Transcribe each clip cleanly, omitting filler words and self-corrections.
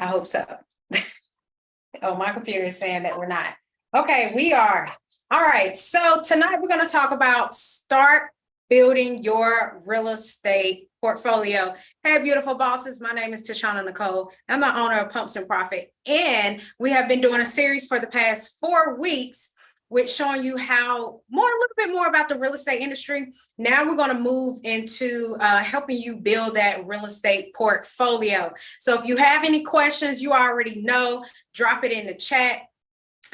I hope so. Oh, my computer is saying that we're not. Okay, we are. All right, so tonight we're going to talk about start building your real estate portfolio. Hey, beautiful bosses. My name is Tashana Nicole. I'm the owner of Pumps and Profit, and we have been doing a series for the past 4 weeks with showing you how a little bit more about the real estate industry. Now we're going to move into helping you build that real estate portfolio. So if you have any questions, you already know, drop it in the chat.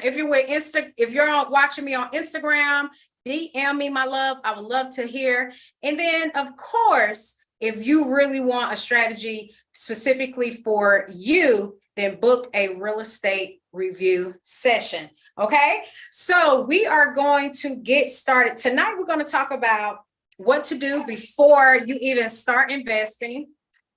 If you're watching me on Instagram, DM me, my love. I would love to hear. And then, of course, if you really want a strategy specifically for you, then book a real estate review session. Okay, so we are going to get started. Tonight, we're going to talk about what to do before you even start investing.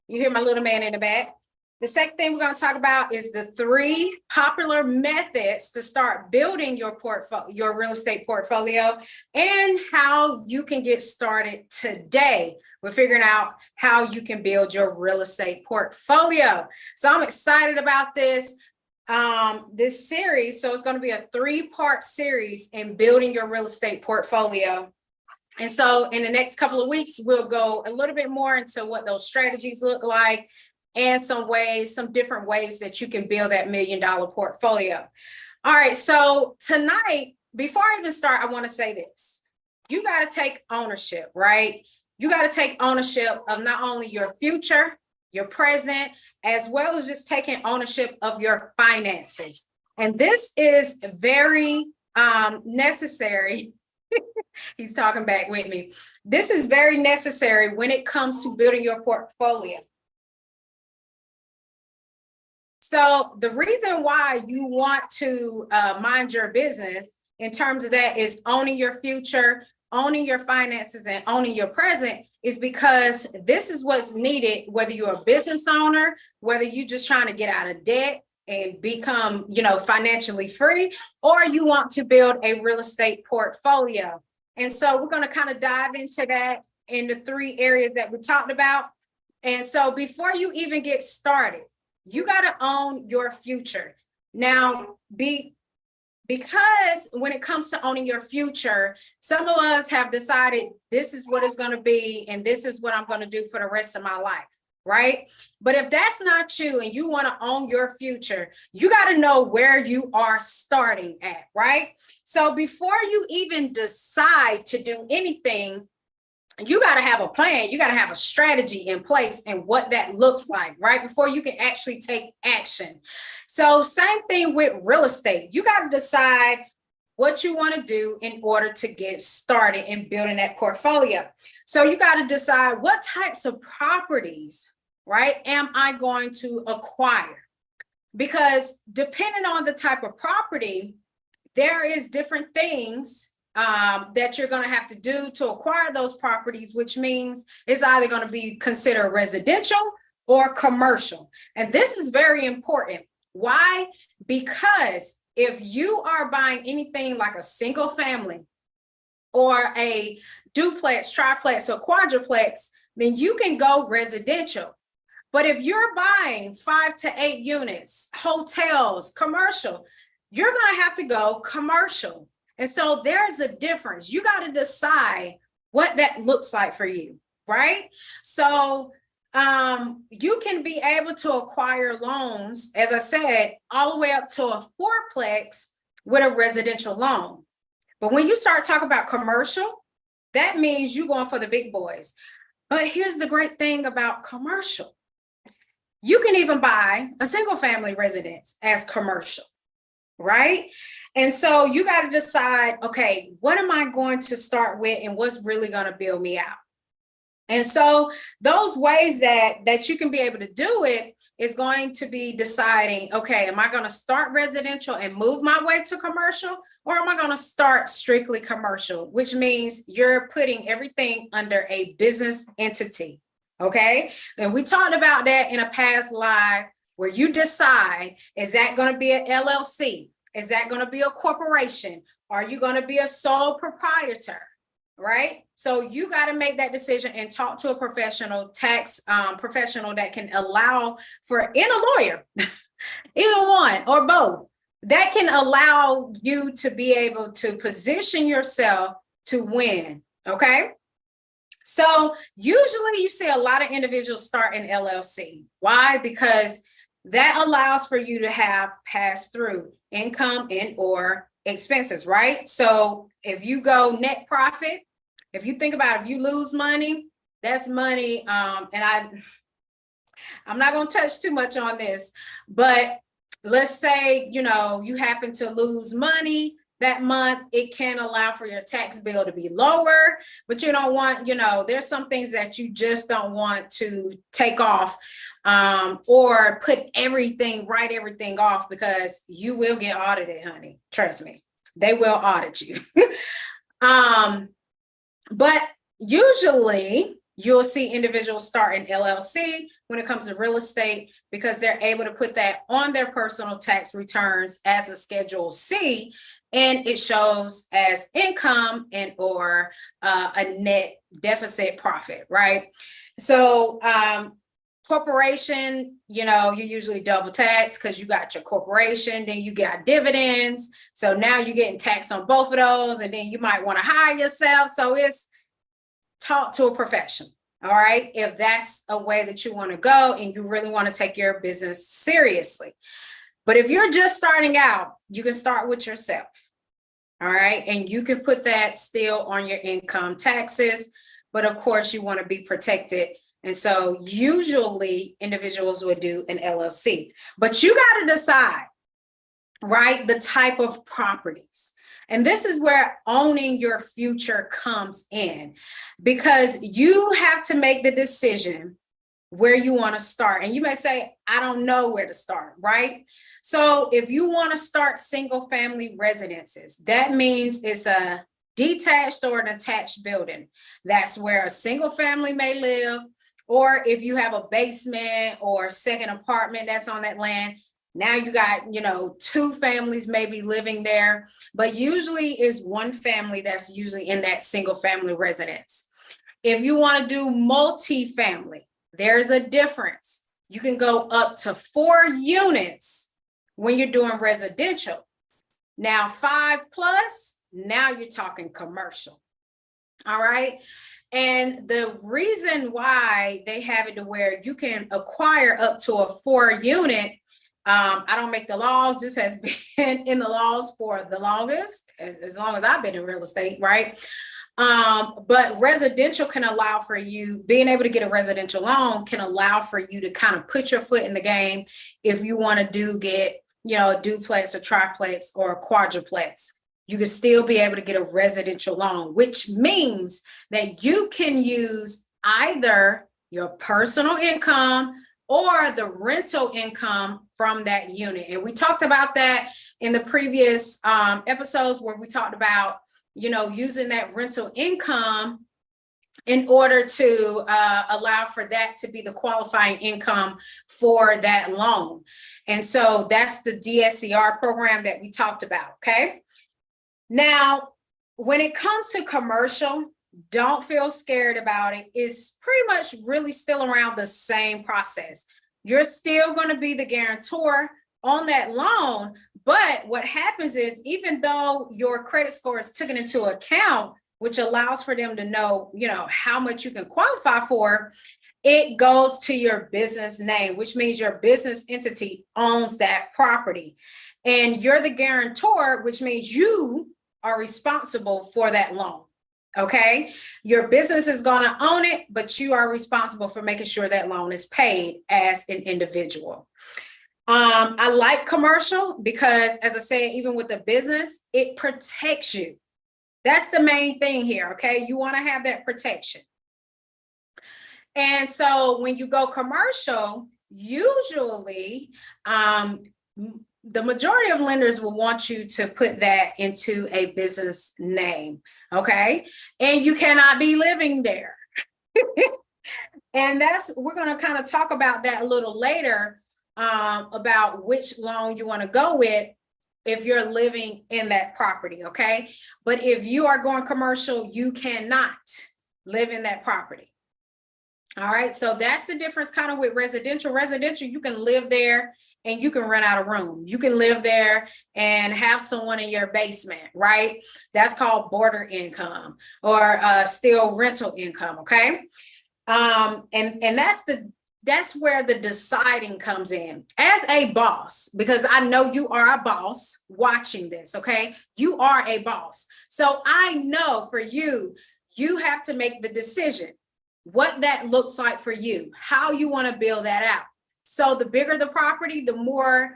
You hear my little man in the back. The second thing we're going to talk about is the 3 popular methods to start building your portfolio, your real estate portfolio, and how you can get started today. We're figuring out how you can build your real estate portfolio. So I'm excited about this series. So it's going to be a 3-part series in building your real estate portfolio. And so in the next couple of weeks, we'll go a little bit more into what those strategies look like and some different ways that you can build that $1 million portfolio. All right. So tonight, before I even start, I want to say this. You got to take ownership, right? You got to take ownership of not only your future, your present, as well as just taking ownership of your finances. And this is very necessary. He's talking back with me. This is very necessary when it comes to building your portfolio. So the reason why you want to mind your business in terms of that is owning your future, owning your finances, and owning your present is because this is what's needed, whether you're a business owner, whether you're just trying to get out of debt and become, financially free, or you want to build a real estate portfolio. And so we're going to kind of dive into that in the 3 areas that we talked about. And so before you even get started, you got to own your future. Now, because when it comes to owning your future, some of us have decided this is what it's going to be, and this is what I'm going to do for the rest of my life, right? But if that's not you and you want to own your future, you got to know where you are starting at, right? So before you even decide to do anything, you got to have a plan. You got to have a strategy in place and what that looks like, right? Before you can actually take action. So same thing with real estate. You got to decide what you want to do in order to get started in building that portfolio. So you got to decide what types of properties, right, am I going to acquire? Because depending on the type of property, there is different things that you're going to have to do to acquire those properties, which means it's either going to be considered residential or commercial. And this is very important. Why? Because if you are buying anything like a single family or a duplex, triplex, or quadruplex, then you can go residential. But if you're buying 5 to 8 units, hotels, commercial, you're going to have to go commercial. And so there's a difference. You got to decide what that looks like for you, right? So you can be able to acquire loans, as I said, all the way up to a 4-plex with a residential loan. But when you start talking about commercial, that means you're going for the big boys. But here's the great thing about commercial. You can even buy a single family residence as commercial, right? And so you got to decide, okay, what am I going to start with and what's really going to build me out? And so those ways that you can be able to do it is going to be deciding, okay, am I going to start residential and move my way to commercial, or am I going to start strictly commercial, which means you're putting everything under a business entity, okay? And we talked about that in a past live where you decide, is that going to be an LLC? Is that going to be a corporation? Are you going to be a sole proprietor? Right? So you got to make that decision and talk to a professional, tax professional that can allow for, and a lawyer Either one or both. That can allow you to be able to position yourself to win. Okay. So usually you see a lot of individuals start an LLC. Why? Because that allows for you to have pass through income and or expenses, right? So if you go net profit, if you think about it, if you lose money, that's money. I'm not going to touch too much on this, but let's say, you happen to lose money that month, it can allow for your tax bill to be lower, but you don't want, there's some things that you just don't want to take off or write everything off, because you will get audited, honey. Trust me, they will audit you. But usually you'll see individuals start an LLC when it comes to real estate, because they're able to put that on their personal tax returns as a Schedule C, and it shows as income and or a net deficit profit, right? So corporation, you usually double tax because you got your corporation, then you got dividends. So now you're getting taxed on both of those, and then you might want to hire yourself. So it's talk to a professional. All right. If that's a way that you want to go and you really want to take your business seriously. But if you're just starting out, you can start with yourself. All right. And you can put that still on your income taxes. But of course, you want to be protected. And so usually individuals would do an LLC. But you got to decide, right, the type of properties. And this is where owning your future comes in, because you have to make the decision where you want to start. And you may say, I don't know where to start, right? So if you want to start single family residences, that means it's a detached or an attached building. That's where a single family may live. Or if you have a basement or second apartment that's on that land, now you got, two families maybe living there, but usually is one family that's usually in that single family residence. If you want to do multifamily, there's a difference. You can go up to 4 units when you're doing residential. Now 5+, now you're talking commercial. All right. And the reason why they have it to where you can acquire up to a 4 unit, I don't make the laws. This has been in the laws for the longest, as long as I've been in real estate, right? But residential can allow for you, being able to get a residential loan can allow for you to kind of put your foot in the game if you want to get, a duplex, a triplex, or a quadruplex. You can still be able to get a residential loan, which means that you can use either your personal income or the rental income from that unit. And we talked about that in the previous episodes, where we talked about, using that rental income in order to allow for that to be the qualifying income for that loan. And so that's the DSCR program that we talked about, okay? Now, when it comes to commercial, don't feel scared about it. It's pretty much really still around the same process. You're still going to be the guarantor on that loan. But what happens is, even though your credit score is taken into account, which allows for them to know, how much you can qualify for, it goes to your business name, which means your business entity owns that property. And you're the guarantor, which means you are responsible for that loan. Okay. Your business is going to own it, but you are responsible for making sure that loan is paid as an individual. I like commercial because, as I said, even with the business, it protects you. That's the main thing here. Okay. You want to have that protection. And so when you go commercial, usually, the majority of lenders will want you to put that into a business name, okay? And you cannot be living there. And we're going to kind of talk about that a little later, about which loan you want to go with if you're living in that property, okay? But if you are going commercial, you cannot live in that property. All right, so that's the difference kind of with residential. Residential, you can live there and you can rent out a room. You can live there and have someone in your basement, right? That's called border income or still rental income, okay? And that's where the deciding comes in as a boss, because I know you are a boss watching this, okay? You are a boss. So I know for you, you have to make the decision what that looks like for you, how you want to build that out. So the bigger the property, the more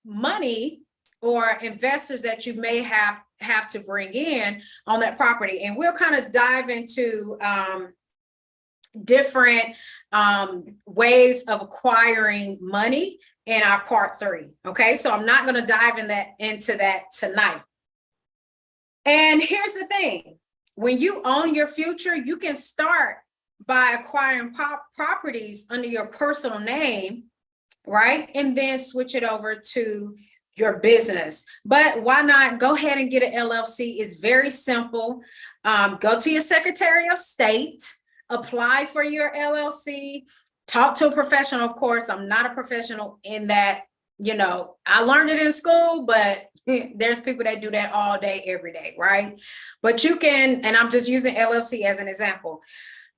money or investors that you may have to bring in on that property. And we'll kind of dive into different ways of acquiring money in our part 3. Okay, so I'm not going to dive into that tonight. And here's the thing: when you own your future, you can start by acquiring properties under your personal name, right? And then switch it over to your business. But why not go ahead and get an LLC? It's very simple. Go to your Secretary of State, apply for your LLC, talk to a professional. Of course, I'm not a professional in that, I learned it in school, but there's people that do that all day, every day, right? But you can, and I'm just using LLC as an example,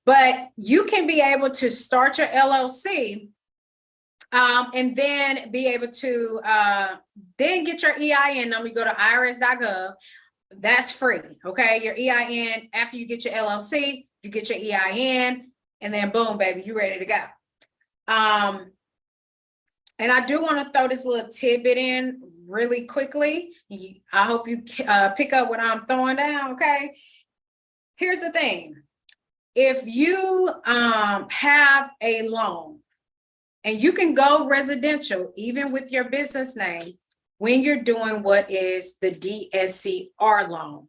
but you can be able to start your LLC and then be able to then get your EIN number. You go to irs.gov. That's free, okay? Your EIN, after you get your LLC, you get your EIN, and then boom, baby, you're ready to go. And I do want to throw this little tidbit in really quickly. I hope you pick up what I'm throwing down, okay? Here's the thing. If you have a loan and you can go residential, even with your business name, when you're doing what is the DSCR loan,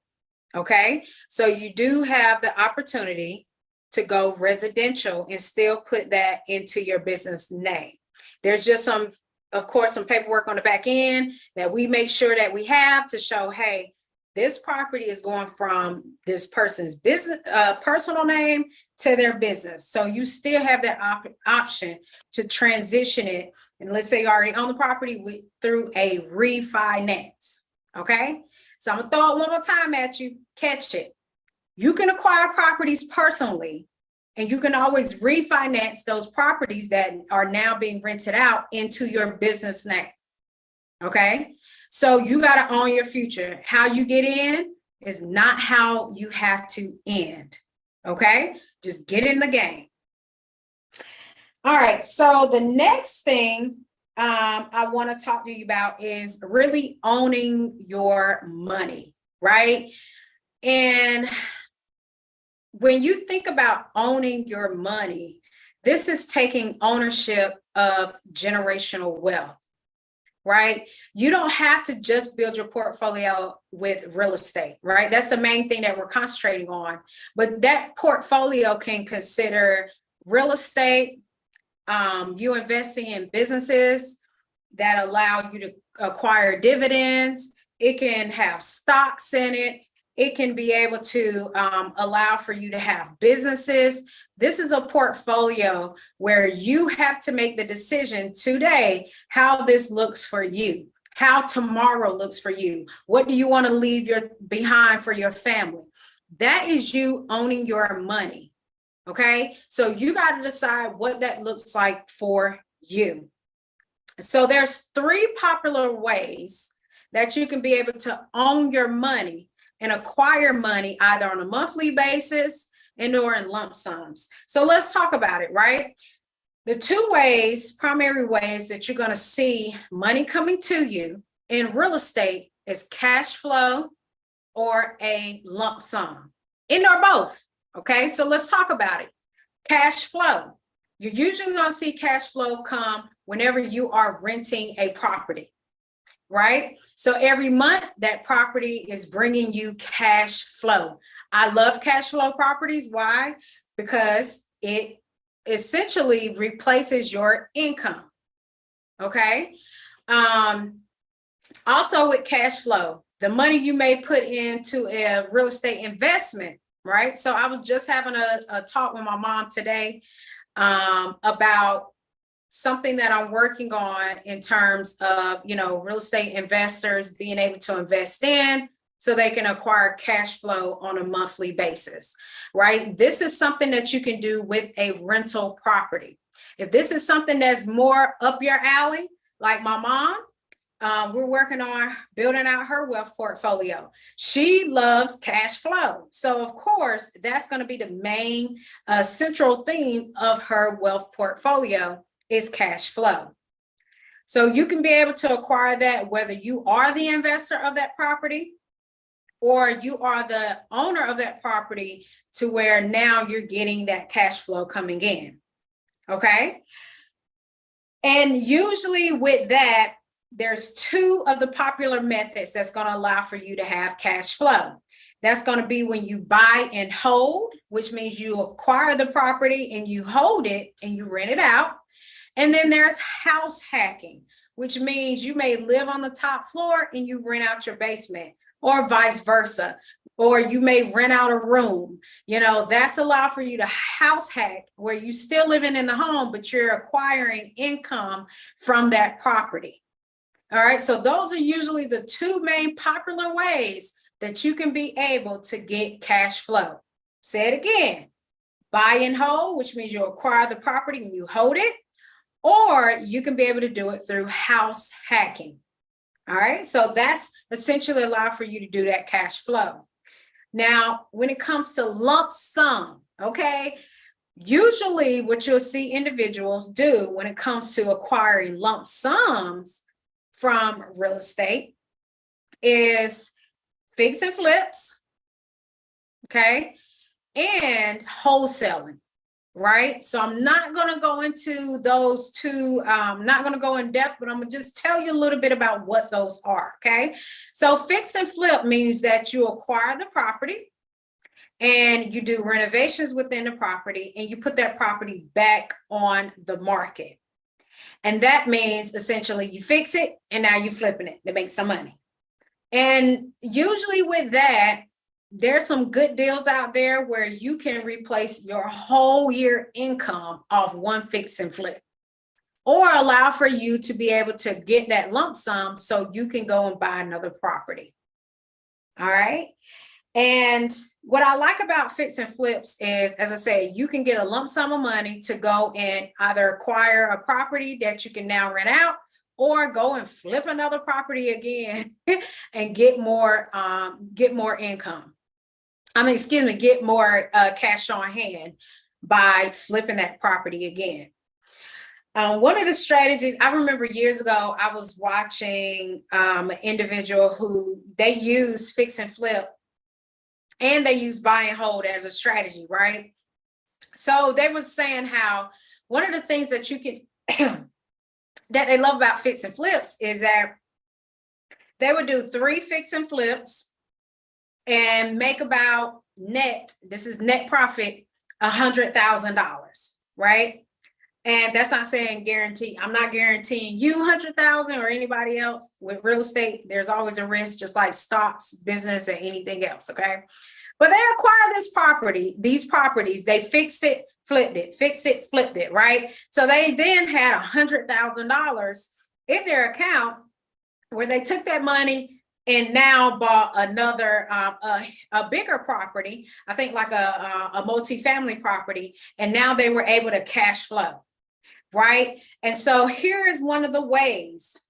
okay? So you do have the opportunity to go residential and still put that into your business name. There's just of course, some paperwork on the back end that we make sure that we have to show, hey, this property is going from this person's business, personal name to their business. So you still have that option to transition it. And let's say you already own the property through a refinance. Okay. So I'm gonna throw it one more time at you, catch it. You can acquire properties personally, and you can always refinance those properties that are now being rented out into your business name. Okay. So you got to own your future. How you get in is not how you have to end. Okay. Just get in the game. All right. So the next thing I want to talk to you about is really owning your money, right? And when you think about owning your money, this is taking ownership of generational wealth. Right? You don't have to just build your portfolio with real estate, right? That's the main thing that we're concentrating on. But that portfolio can consider real estate, you investing in businesses that allow you to acquire dividends. It can have stocks in it. It can be able to allow for you to have businesses. This is a portfolio where you have to make the decision today how this looks for you, how tomorrow looks for you. What do you want to leave behind for your family? That is you owning your money. Okay, so you got to decide what that looks like for you. So there's 3 popular ways that you can be able to own your money and acquire money either on a monthly basis and or in lump sums. So let's talk about it, right? The 2 primary ways that you're going to see money coming to you in real estate is cash flow or a lump sum, and or both. Okay, so let's talk about it. Cash flow. You're usually going to see cash flow come whenever you are renting a property, right? So every month that property is bringing you cash flow. I love cash flow properties. Why? Because it essentially replaces your income. Okay. Also with cash flow, the money you may put into a real estate investment right? So I was just having a talk with my mom today about something that I'm working on in terms of, real estate investors being able to invest in so they can acquire cash flow on a monthly basis, right? This is something that you can do with a rental property. If this is something that's more up your alley, like my mom, we're working on building out her wealth portfolio. She loves cash flow. So of course, that's going to be the main central theme of her wealth portfolio is cash flow. So you can be able to acquire that whether you are the investor of that property or you are the owner of that property to where now you're getting that cash flow coming in. Okay. And usually with that, there's two of the popular methods that's going to allow for you to have cash flow. That's going to be when you buy and hold, which means you acquire the property and you hold it and you rent it out. And then there's house hacking, which means you may live on the top floor and you rent out your basement, or vice versa. Or you may rent out a room. That's allowed for you to house hack where you still living in the home, but you're acquiring income from that property. All right, so those are usually the two main popular ways that you can be able to get cash flow. Say it again, buy and hold, which means you acquire the property and you hold it, or you can be able to do it through house hacking. All right, so that's essentially allowed for you to do that cash flow. Now, when it comes to lump sum, okay, usually what you'll see individuals do when it comes to acquiring lump sums from real estate is fix and flips, okay, and wholesaling, right? So I'm not going to go into those two, not going to go in depth, but I'm going to just tell you a little bit about what those are, okay? So fix and flip means that you acquire the property and you do renovations within the property and you put that property back on the market. And that means essentially you fix it and now you're flipping it to make some money. And usually with that, there's some good deals out there where you can replace your whole year income off one fix and flip, or allow for you to be able to get that lump sum so you can go and buy another property. All right. And what I like about fix and flips is, as I say, you can get a lump sum of money to go and either acquire a property that you can now rent out, or go and flip another property again and get more income. Get more cash on hand by flipping that property again. One of the strategies, I remember years ago, I was watching an individual who they use fix and flip and they use buy and hold as a strategy, right? So they were saying how one of the things that you can, that they love about fix and flips is that they would do 3 fix and flips and make about this is net profit, $100,000, right? And that's not saying guarantee. I'm not guaranteeing you 100,000 or anybody else. With real estate, there's always a risk, just like stocks, business, and anything else, okay? But they acquired these properties, they fixed it, flipped it, right? So they then had $100,000 in their account where they took that money and now bought another, a bigger property, I think like a multifamily property, and now they were able to cash flow, right? And so here is one of the ways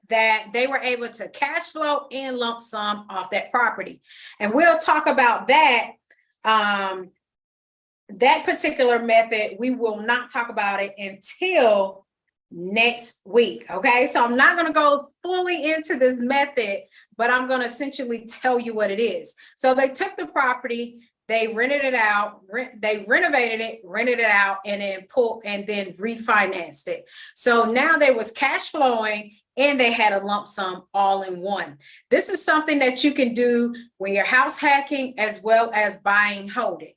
that they were able to cash flow and lump sum off that property. And we'll talk about that. That particular method, we will not talk about it until next week. Okay, so I'm not going to go fully into this method, but I'm going to essentially tell you what it is. So they took the property, they rented it out, they renovated it, rented it out, and then refinanced it. So now they was cash flowing and they had a lump sum all in one. This is something that you can do when you're house hacking as well as buying, holding.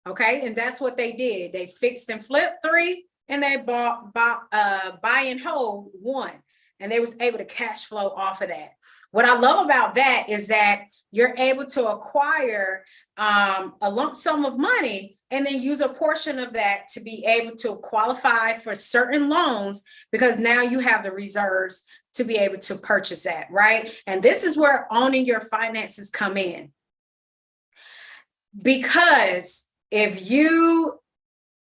Okay, and that's what they did. They fixed and flipped 3, and they bought buy and hold 1, and they was able to cash flow off of that. What I love about that is that you're able to acquire a lump sum of money and then use a portion of that to be able to qualify for certain loans, because now you have the reserves to be able to purchase that, right? And this is where owning your finances come in. Because if you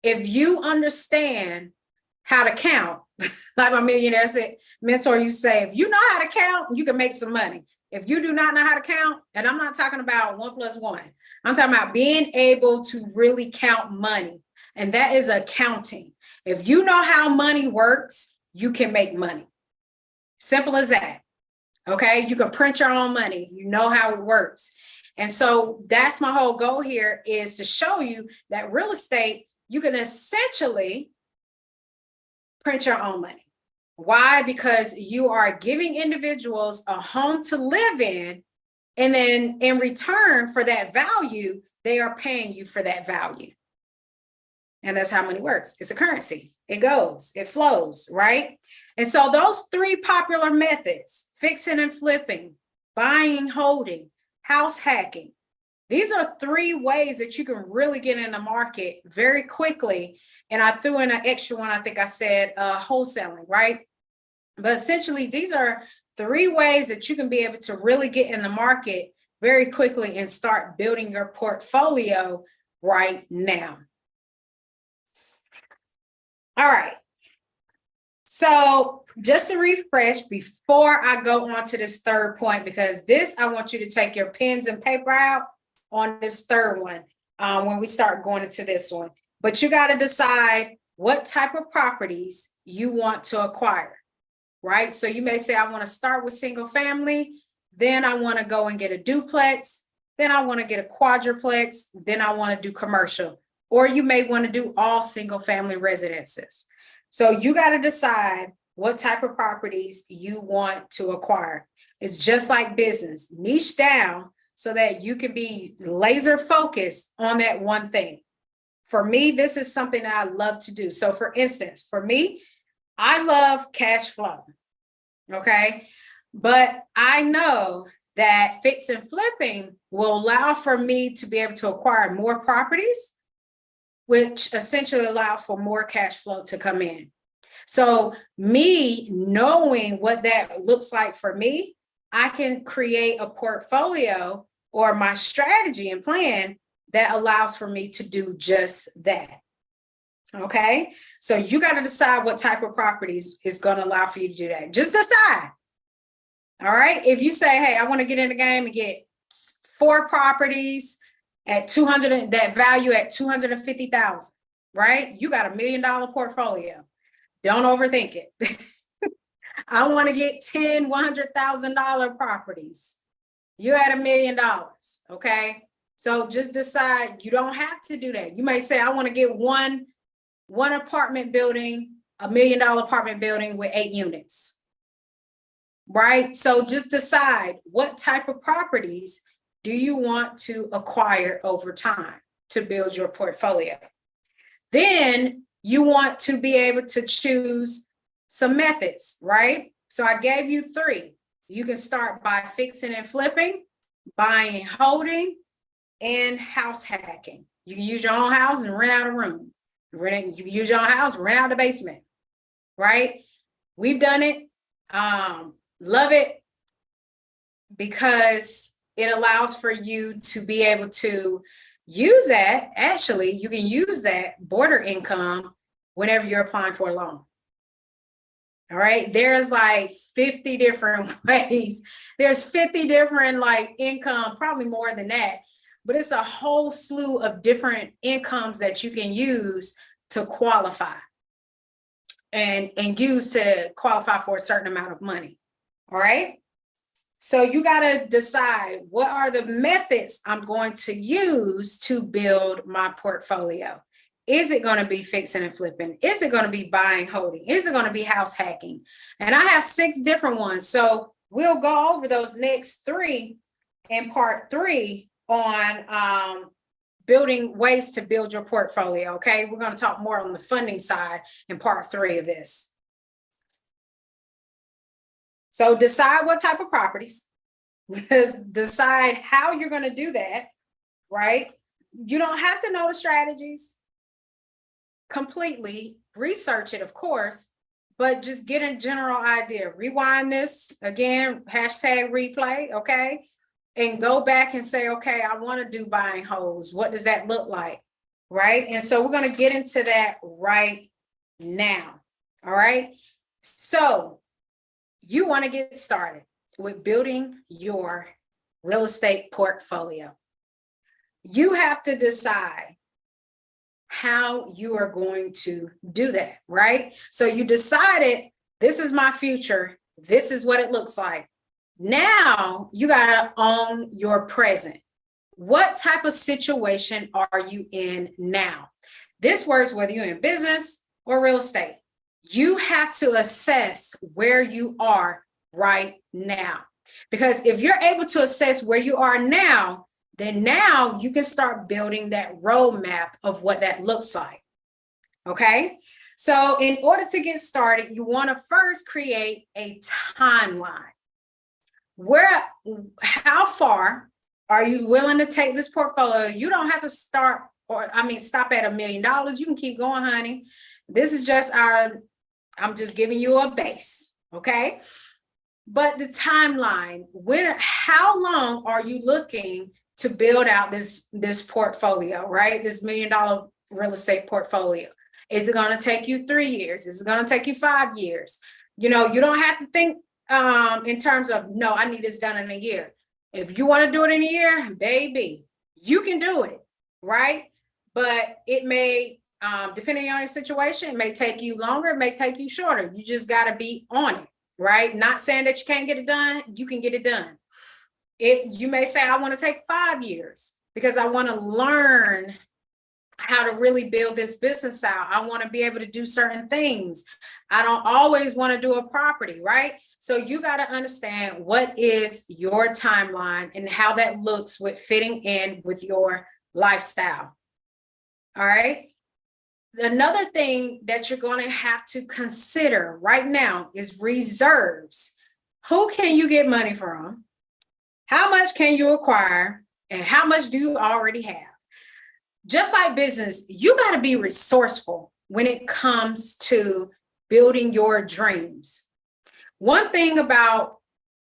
understand how to count, like my millionaire mentor used to say, if you know how to count, you can make some money. If you do not know how to count, and I'm not talking about 1 + 1, I'm talking about being able to really count money. And that is accounting. If you know how money works, you can make money. Simple as that. Okay. You can print your own money. You know how it works. And so that's my whole goal here, is to show you that real estate, you can essentially print your own money. Why? Because you are giving individuals a home to live in, and then in return for that value, they are paying you for that value. And that's how money works. It's a currency. It goes, it flows, right? And so those 3 popular methods, fixing and flipping, buying, holding, house hacking, these are 3 ways that you can really get in the market very quickly. And I threw in an extra one, I think I said wholesaling, right? But essentially, these are 3 ways that you can be able to really get in the market very quickly and start building your portfolio right now. All right. So just to refresh before I go on to this 3rd point, because this, I want you to take your pens and paper out on this 3rd one when we start going into this one. But you got to decide what type of properties you want to acquire, right? So you may say, I want to start with single family, then I want to go and get a duplex, then I want to get a quadruplex, then I want to do commercial, or you may want to do all single family residences. So you got to decide what type of properties you want to acquire. It's just like business, niche down so that you can be laser focused on that one thing. For me, this is something that I love to do. So for instance, for me, I love cash flow. Okay. But I know that fix and flipping will allow for me to be able to acquire more properties, which essentially allows for more cash flow to come in. So me knowing what that looks like for me, I can create a portfolio or my strategy and plan that allows for me to do just that. Okay. So you got to decide what type of properties is going to allow for you to do that. Just decide. All right. If you say, hey, I want to get in the game and get 4 properties at 200, that value at 250,000, right? You got $1 million portfolio. Don't overthink it. I want to get 10 $100,000 properties. You're at $1 million. Okay. So just decide. You don't have to do that. You may say, I want to get one apartment building, $1 million apartment building with 8 units. Right. So just decide what type of properties do you want to acquire over time to build your portfolio. Then you want to be able to choose some methods, right? So I gave you 3. You can start by fixing and flipping, buying and holding, and house hacking. You can use your own house and rent out a room. You can use your own house, rent out a basement, right? We've done it. Love it because it allows for you to be able to use that. Actually, you can use that border income whenever you're applying for a loan. All right. There's like 50 different ways. There's 50 different like income, probably more than that, but it's a whole slew of different incomes that you can use to qualify and use to qualify for a certain amount of money. All right. So you got to decide, what are the methods I'm going to use to build my portfolio? Is it going to be fixing and flipping? Is it going to be buying, holding? Is it going to be house hacking? And I have 6 different ones. So we'll go over those next 3 in part 3 on building ways to build your portfolio. Okay. We're going to talk more on the funding side in part 3 of this. So decide what type of properties, decide how you're going to do that. right? You don't have to know the strategies completely, research it, of course, but just get a general idea. Rewind this again, hashtag replay, okay? And go back and say, okay, I want to do buying wholes. What does that look like? Right? And so we're going to get into that right now. All right. So you want to get started with building your real estate portfolio. You have to decide how you are going to do that, right? So you decided, this is my future. This is what it looks like. Now you got to own your present. What type of situation are you in now? This works whether you're in business or real estate. You have to assess where you are right now. Because if you're able to assess where you are now, then now you can start building that roadmap of what that looks like. Okay. So in order to get started, you want to first create a timeline. How far are you willing to take this portfolio? You don't have to stop at $1 million. You can keep going, honey. This is just I'm just giving you a base. Okay. But the timeline, how long are you looking to build out this portfolio, right? This $1 million real estate portfolio. Is it going to take you 3 years? Is it going to take you 5 years? You don't have to think in terms of, no, I need this done in a year. If you want to do it in a year, baby, you can do it, right? But it may, depending on your situation, it may take you longer, it may take you shorter. You just got to be on it, right? Not saying that you can't get it done, you can get it done. You may say, I want to take 5 years because I want to learn how to really build this business out. I want to be able to do certain things. I don't always want to do a property, right? So you got to understand what is your timeline and how that looks with fitting in with your lifestyle. All right. Another thing that you're going to have to consider right now is reserves. Who can you get money from? How much can you acquire? And how much do you already have? Just like business, you got to be resourceful when it comes to building your dreams. One thing about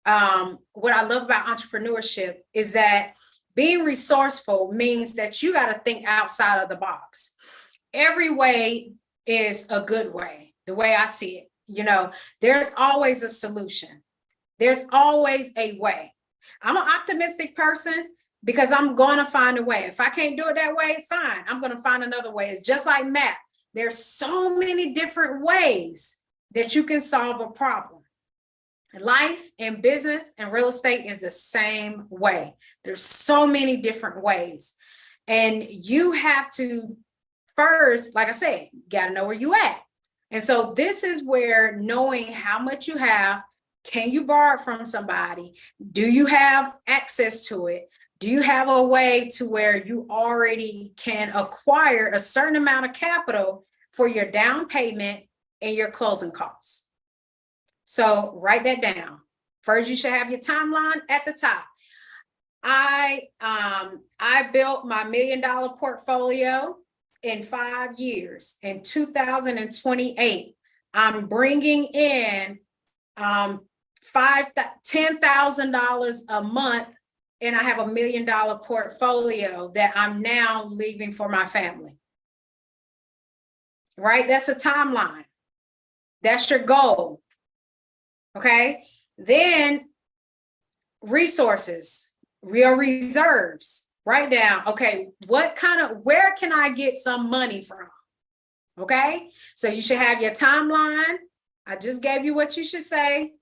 what I love about entrepreneurship is that being resourceful means that you got to think outside of the box. Every way is a good way, the way I see it. There's always a solution. There's always a way. I'm an optimistic person because I'm going to find a way. If I can't do it that way, fine. I'm going to find another way. It's just like math. There's so many different ways that you can solve a problem. Life and business and real estate is the same way. There's so many different ways. And you have to first, like I said, got to know where you at. And so this is where knowing how much you have, can you borrow it from somebody? Do you have access to it? Do you have a way to where you already can acquire a certain amount of capital for your down payment and your closing costs? So write that down. First, you should have your timeline at the top. I built my $1 million portfolio in 5 years. In 2028, I'm bringing in $10,000 a month, and I have $1 million portfolio that I'm now leaving for my family. Right? That's a timeline. That's your goal. Okay. Then resources, real reserves. Write down, okay, where can I get some money from? Okay. So you should have your timeline. I just gave you what you should say.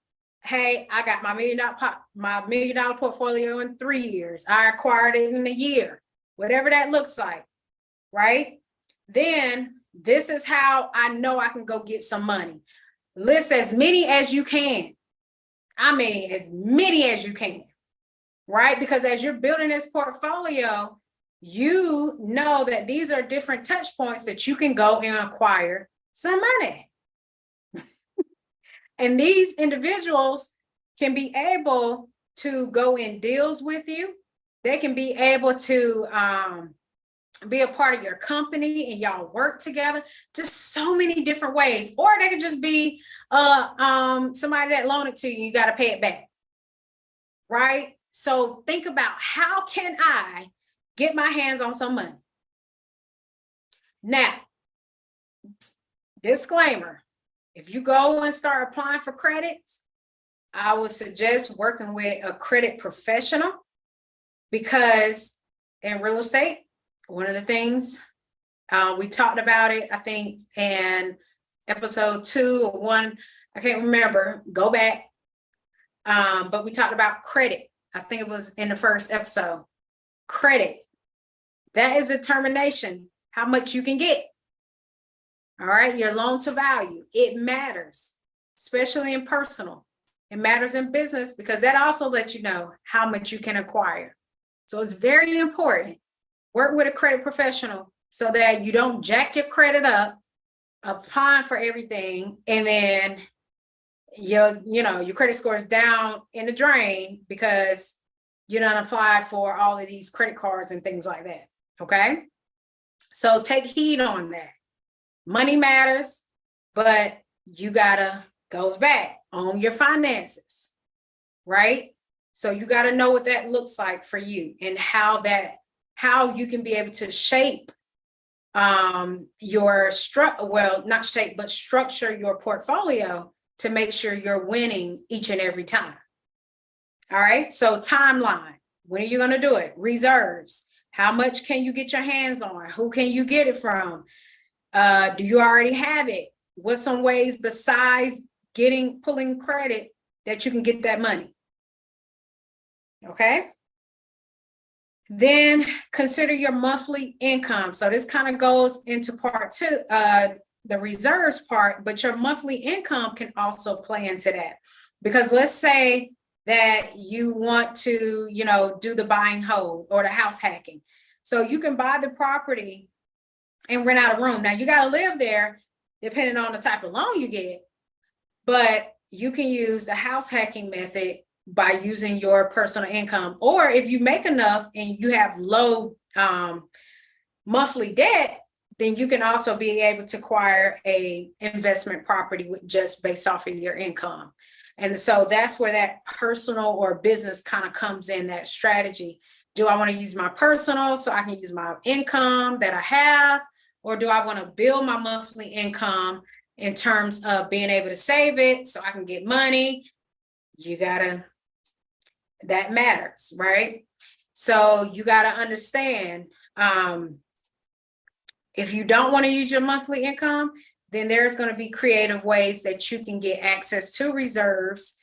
Hey, I got my $1 million portfolio in 3 years. I acquired it in a year, whatever that looks like. Right. Then this is how I know I can go get some money. List as many as you can. I mean, as many as you can, right? Because as you're building this portfolio, you know that these are different touch points that you can go and acquire some money. And these individuals can be able to go in deals with you, They can be able to be a part of your company and y'all work together, just so many different ways. Or they could just be somebody that loaned it to you, you got to pay it back, right? So think about, how can I get my hands on some money? Now, disclaimer, if you go and start applying for credits, I would suggest working with a credit professional, because in real estate, one of the things we talked about it, I think in episode 2 or 1, I can't remember, go back. But we talked about credit. I think it was in the first episode. Credit, that is determination, how much you can get. All right, your loan to value, it matters, especially in personal. It matters in business, because that also lets you know how much you can acquire. So it's very important. Work with a credit professional so that you don't jack your credit up, applying for everything, and then your credit score is down in the drain because you done applied for all of these credit cards and things like that. Okay, so take heed on that. Money matters, but you gotta, goes back on your finances, right? So you got to know what that looks like for you, and how you can be able to shape structure your portfolio to make sure you're winning each and every time. All right. So timeline, when are you going to do it? Reserves, how much can you get your hands on? Who can you get it from? Do you already have it? What's some ways besides pulling credit that you can get that money? Okay. Then consider your monthly income. So this kind of goes into part 2, the reserves part, but your monthly income can also play into that. Because let's say that you want to, do the buy and hold or the house hacking. So you can buy the property and rent out a room. Now you got to live there depending on the type of loan you get, but you can use the house hacking method by using your personal income. Or if you make enough and you have low monthly debt, then you can also be able to acquire a investment property just based off of your income. And so that's where that personal or business kind of comes in, that strategy. Do I want to use my personal so I can use my income that I have? Or do I want to build my monthly income in terms of being able to save it so I can get money? That matters, right? So you got to understand, if you don't want to use your monthly income, then there's going to be creative ways that you can get access to reserves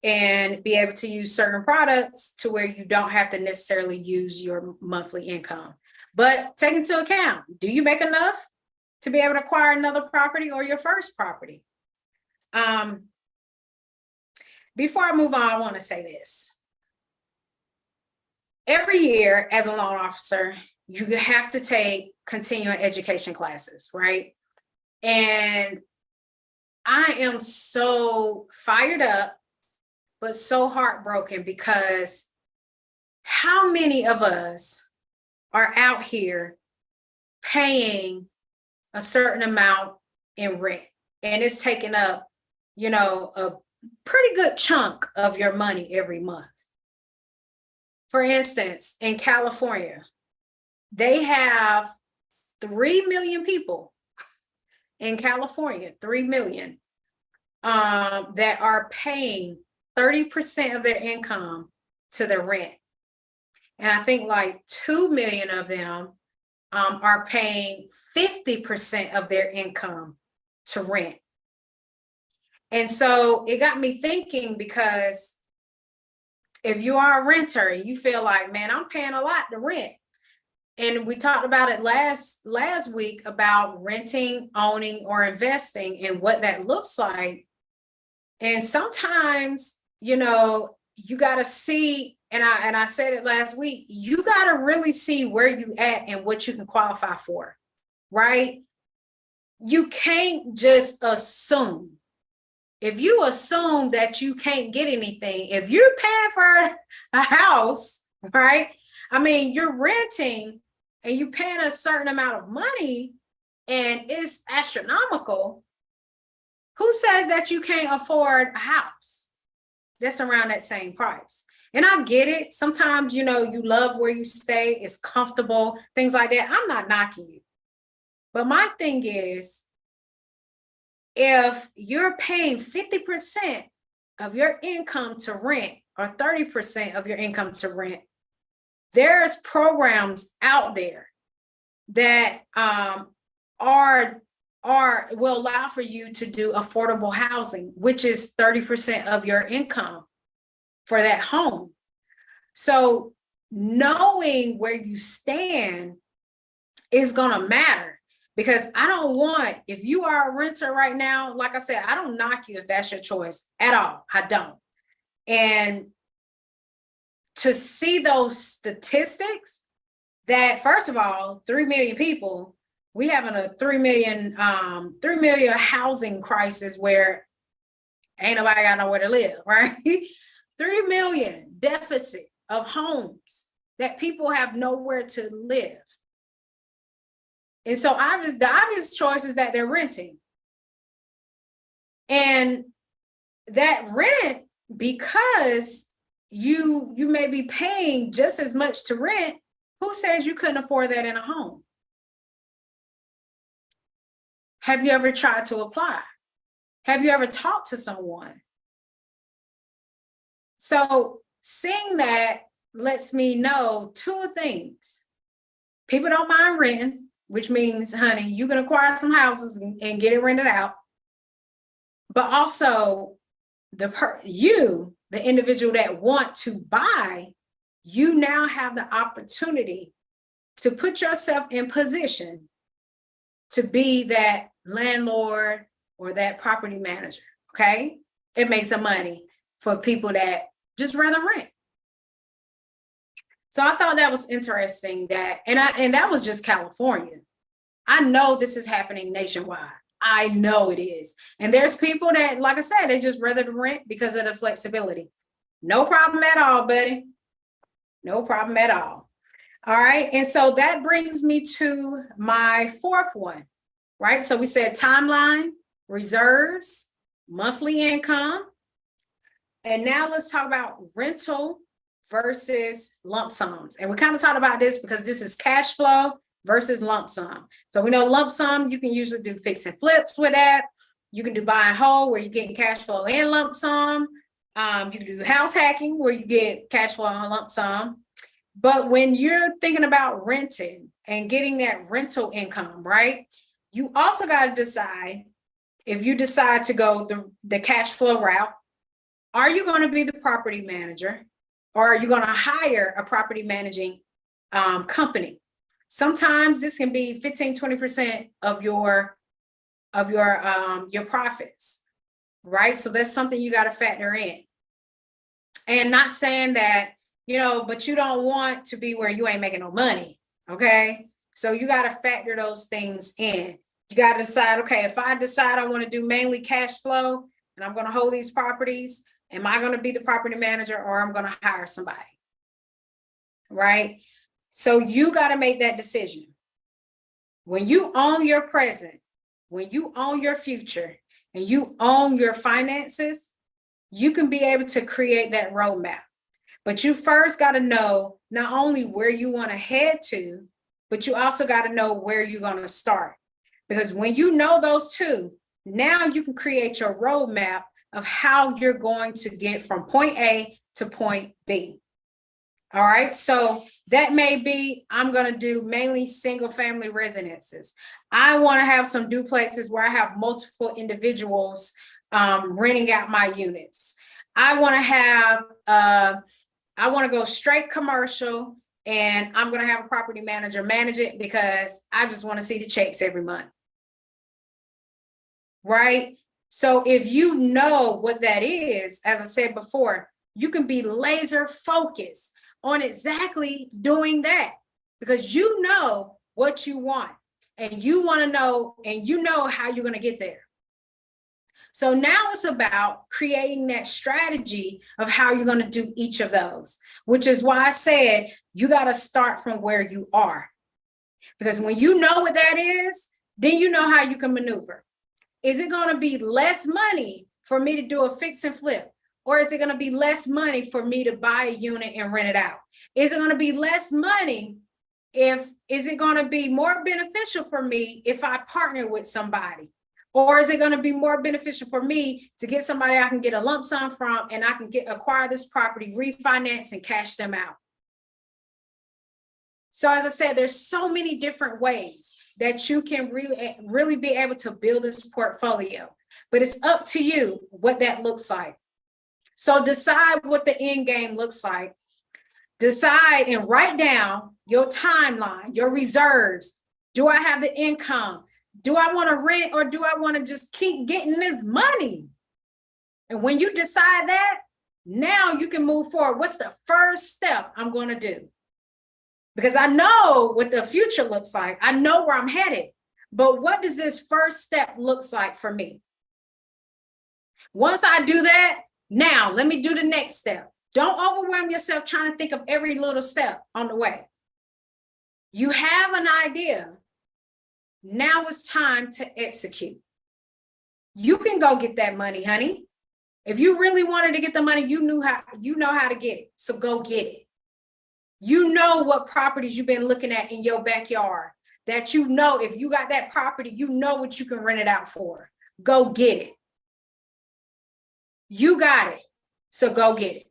and be able to use certain products to where you don't have to necessarily use your monthly income. But take into account, do you make enough to be able to acquire another property or your first property? Before I move on, I want to say this. Every year as a loan officer, you have to take continuing education classes, right? And I am so fired up, but so heartbroken, because how many of us are out here paying a certain amount in rent, and it's taking up, a pretty good chunk of your money every month. For instance, in California, they have 3 million people in California, 3 million, that are paying 30% of their income to the rent. And I think like 2 million of them are paying 50% of their income to rent. And so it got me thinking, because if you are a renter and you feel like, man, I'm paying a lot to rent. And we talked about it last week about renting, owning, or investing and what that looks like. And sometimes, you got to see, and I said it last week, you got to really see where you at and what you can qualify for, right? You can't just assume. If you assume that you can't get anything, if you're paying for a house, right? I mean, you're renting and you paying a certain amount of money and it's astronomical. Who says that you can't afford a house that's around that same price? And I get it. Sometimes, you know, you love where you stay, it's comfortable, things like that. I'm not knocking you. But my thing is, if you're paying 50% of your income to rent or 30% of your income to rent, there's programs out there that will allow for you to do affordable housing, which is 30% of your income for that home. So knowing where you stand is going to matter, because I don't want, if you are a renter right now, like I said, I don't knock you if that's your choice at all. I don't. And to see those statistics that, first of all, 3 million people, we having a 3 million housing crisis where ain't nobody got nowhere to live, right? 3 million deficit of homes that people have nowhere to live. And so the obvious choice is that they're renting. And that rent, because you may be paying just as much to rent, who says you couldn't afford that in a home? Have you ever tried to apply? Have you ever talked to someone? So seeing that lets me know two things. People don't mind renting, which means, honey, you can acquire some houses and get it rented out. But also the individual that want to buy, you now have the opportunity to put yourself in position to be that landlord or that property manager, okay? It makes some money for people that just rather rent. So I thought that was interesting that, and that was just California. I know this is happening nationwide. I know it is. And there's people that, like I said, they just rather rent because of the flexibility. No problem at all, buddy. No problem at all. All right. And so that brings me to my fourth one, right? So we said timeline, reserves, monthly income. And now let's talk about rental versus lump sums. And we kind of talked about this because this is cash flow versus lump sum. So we know lump sum, you can usually do fix and flips with that. You can do buy and hold where you're getting cash flow and lump sum. You can do house hacking where you get cash flow and lump sum. But when you're thinking about renting and getting that rental income, right? You also got to decide, if you decide to go the cash flow route, are you going to be the property manager, or are you going to hire a property managing company? Sometimes this can be 15-20% of your profits, right? So that's something you got to factor in. And not saying that, but you don't want to be where you ain't making no money, okay? So you got to factor those things in. You got to decide, okay, if I decide I want to do mainly cash flow and I'm going to hold these properties, am I going to be the property manager, or I'm going to hire somebody, right? So you got to make that decision. When you own your present, when you own your future, and you own your finances, you can be able to create that roadmap. But you first got to know not only where you want to head to, but you also got to know where you're going to start. Because when you know those two, now you can create your roadmap of how you're going to get from point A to point B. All right, so that may be, I'm going to do mainly single family residences. I want to have some duplexes where I have multiple individuals renting out my units. I want to go straight commercial, and I'm going to have a property manager manage it because I just want to see the checks every month. Right? So if you know what that is, as I said before, you can be laser focused on exactly doing that, because you know what you want, and you want to know, and you know how you're going to get there. So now it's about creating that strategy of how you're going to do each of those, which is why I said you got to start from where you are. Because when you know what that is, then you know how you can maneuver. Is it going to be less money for me to do a fix and flip? Or is it going to be less money for me to buy a unit and rent it out? Is it going to be less money is it going to be more beneficial for me if I partner with somebody? Or is it going to be more beneficial for me to get somebody I can get a lump sum from and I can acquire this property, refinance, and cash them out? So as I said, there's so many different ways that you can really be able to build this portfolio, but it's up to you what that looks like. So decide what the end game looks like. Decide and write down your timeline, your reserves. Do I have the income? Do I want to rent or do I want to just keep getting this money? And when you decide that, now you can move forward. What's the first step I'm going to do? Because I know what the future looks like. I know where I'm headed. But what does this first step looks like for me? Once I do that, now let me do the next step. Don't overwhelm yourself trying to think of every little step on the way. You have an idea. Now it's time to execute. You can go get that money, honey. If you really wanted to get the money, you know how to get it. So go get it. You know what properties you've been looking at in your backyard that you know if you got that property, you know what you can rent it out for. Go get it. You got it. So go get it.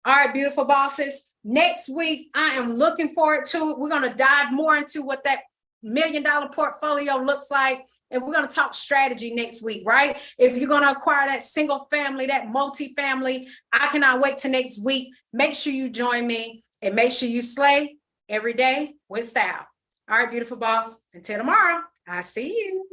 All right, beautiful bosses. Next week, I am looking forward to it. We're going to dive more into what that $1 million portfolio looks like. And we're going to talk strategy next week, right? If you're going to acquire that single family, that multi-family, I cannot wait till next week. Make sure you join me and make sure you slay every day with style. All right, beautiful boss. Until tomorrow, I see you.